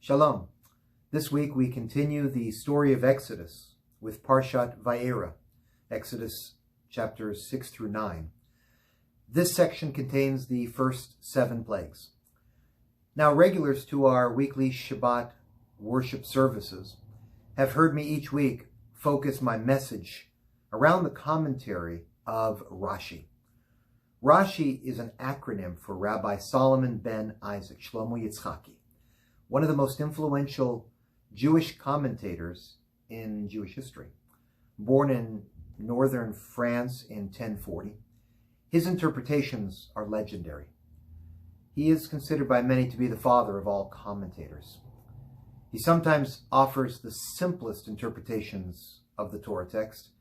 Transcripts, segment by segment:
Shalom. This week we continue the story of Exodus with Parshat Vaera, Exodus chapters 6 through 9. This section contains the first 7 plagues. Now, regulars to our weekly Shabbat worship services have heard me each week focus my message around the commentary of Rashi. Rashi is an acronym for Rabbi Solomon ben Isaac Shlomo Yitzchaki, one of the most influential Jewish commentators in Jewish history. Born in northern France in 1040, his interpretations are legendary. He is considered by many to be the father of all commentators. He sometimes offers the simplest interpretations of the Torah text,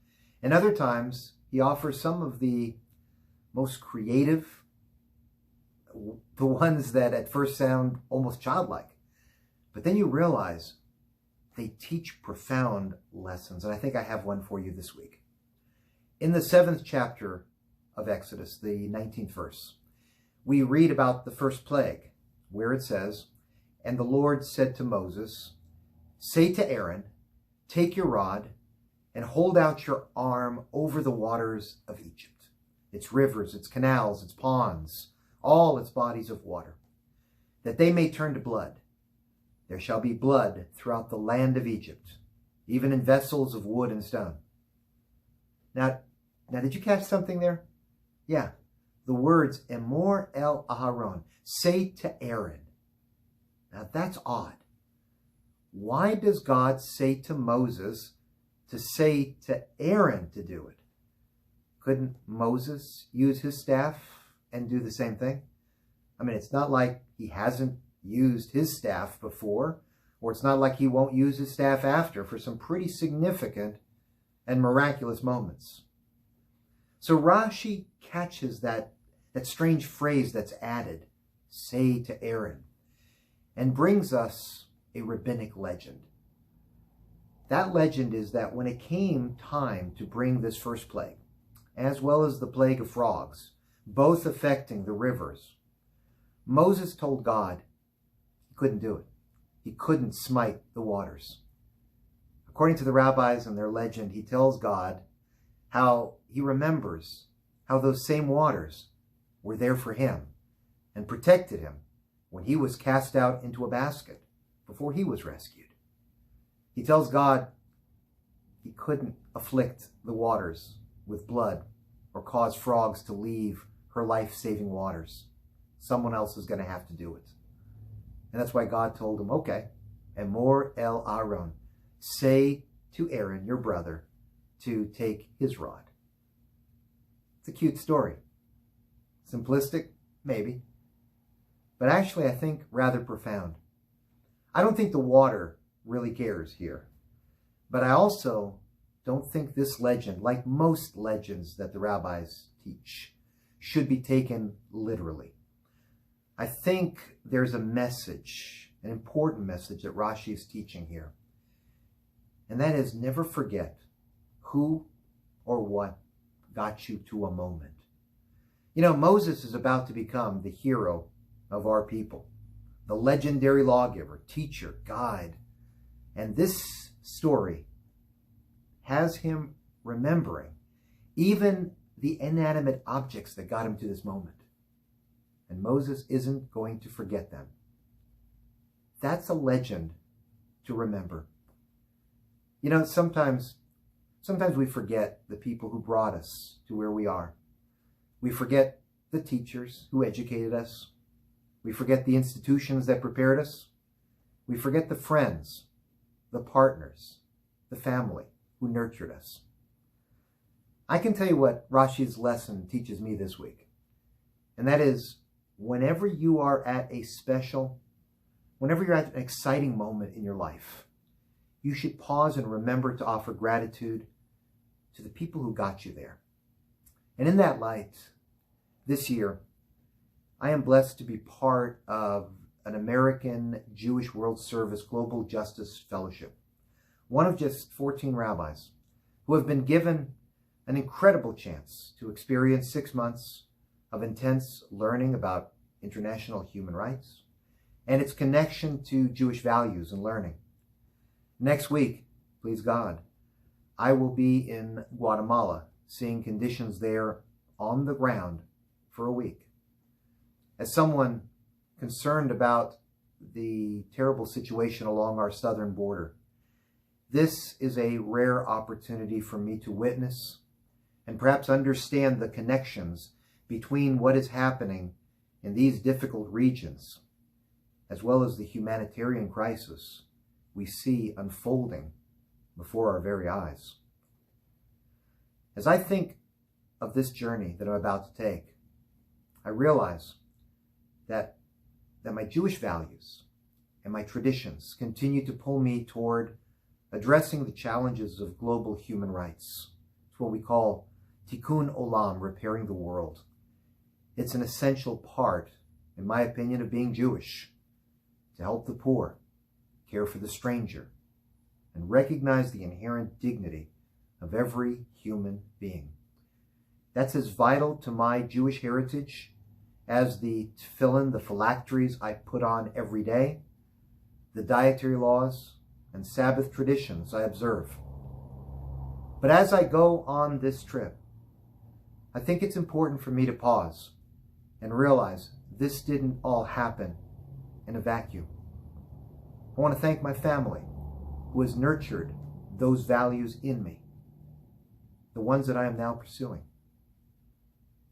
and other times he offers some of the most creative, the ones that at first sound almost childlike. But then you realize they teach profound lessons, and I think I have one for you this week. In the 7th chapter of Exodus, the 19th verse, we read about the first plague, where it says, "And the Lord said to Moses, say to Aaron, take your rod and hold out your arm over the waters of Egypt, its rivers, its canals, its ponds, all its bodies of water, that they may turn to blood. There shall be blood throughout the land of Egypt, even in vessels of wood and stone." Now did you catch something there? Yeah, the words Emor el Aharon, say to Aaron. Now that's odd. Why does God say to Moses to say to Aaron to do it? Couldn't Moses use his staff and do the same thing? I mean, it's not like he hasn't used his staff before, or it's not like he won't use his staff after for some pretty significant and miraculous moments. So Rashi catches that strange phrase that's added, say to Aaron, and brings us a rabbinic legend. That legend is that when it came time to bring this first plague, as well as the plague of frogs, both affecting the rivers, Moses told God he couldn't do it. He couldn't smite the waters. According to the rabbis and their legend, he tells God how he remembers how those same waters were there for him and protected him when he was cast out into a basket before he was rescued. He tells God he couldn't afflict the waters with blood or cause frogs to leave her life-saving waters. Someone else is going to have to do it. And that's why God told him, okay, Emor el Aaron, say to Aaron, your brother, to take his rod. It's a cute story. Simplistic? Maybe. But actually, I think rather profound. I don't think the water really cares here. But I also don't think this legend, like most legends that the rabbis teach, should be taken literally. I think there's a message, an important message that Rashi is teaching here. And that is, never forget who or what got you to a moment. You know, Moses is about to become the hero of our people, the legendary lawgiver, teacher, guide. And this story has him remembering even the inanimate objects that got him to this moment. And Moses isn't going to forget them. That's a legend to remember. You know, sometimes we forget the people who brought us to where we are. We forget the teachers who educated us. We forget the institutions that prepared us. We forget the friends, the partners, the family who nurtured us. I can tell you what Rashi's lesson teaches me this week. And that is, whenever you are at a whenever you're at an exciting moment in your life, you should pause and remember to offer gratitude to the people who got you there. And in that light, this year, I am blessed to be part of an American Jewish World Service Global Justice Fellowship, one of just 14 rabbis who have been given an incredible chance to experience 6 months of intense learning about international human rights and its connection to Jewish values and learning. Next week, please God, I will be in Guatemala, seeing conditions there on the ground for a week. As someone concerned about the terrible situation along our southern border, this is a rare opportunity for me to witness and perhaps understand the connections between what is happening in these difficult regions, as well as the humanitarian crisis we see unfolding before our very eyes. As I think of this journey that I'm about to take, I realize that my Jewish values and my traditions continue to pull me toward addressing the challenges of global human rights. It's what we call tikkun olam, repairing the world. It's an essential part, in my opinion, of being Jewish, to help the poor, care for the stranger, and recognize the inherent dignity of every human being. That's as vital to my Jewish heritage as the tefillin, the phylacteries I put on every day, the dietary laws and Sabbath traditions I observe. But as I go on this trip, I think it's important for me to pause and realize this didn't all happen in a vacuum. I want to thank my family who has nurtured those values in me, the ones that I am now pursuing.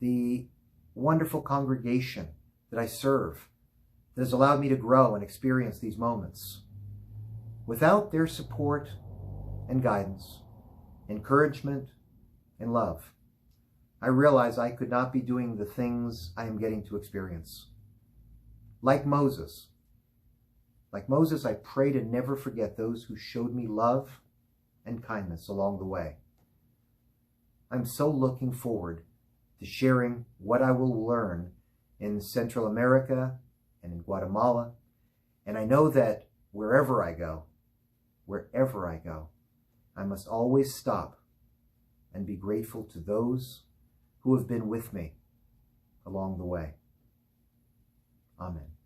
The wonderful congregation that I serve that has allowed me to grow and experience these moments. Without their support and guidance, encouragement and love, I realize I could not be doing the things I am getting to experience. Like Moses, I pray to never forget those who showed me love and kindness along the way. I'm so looking forward to sharing what I will learn in Central America and in Guatemala. And I know that wherever I go, I must always stop and be grateful to those who have been with me along the way. Amen.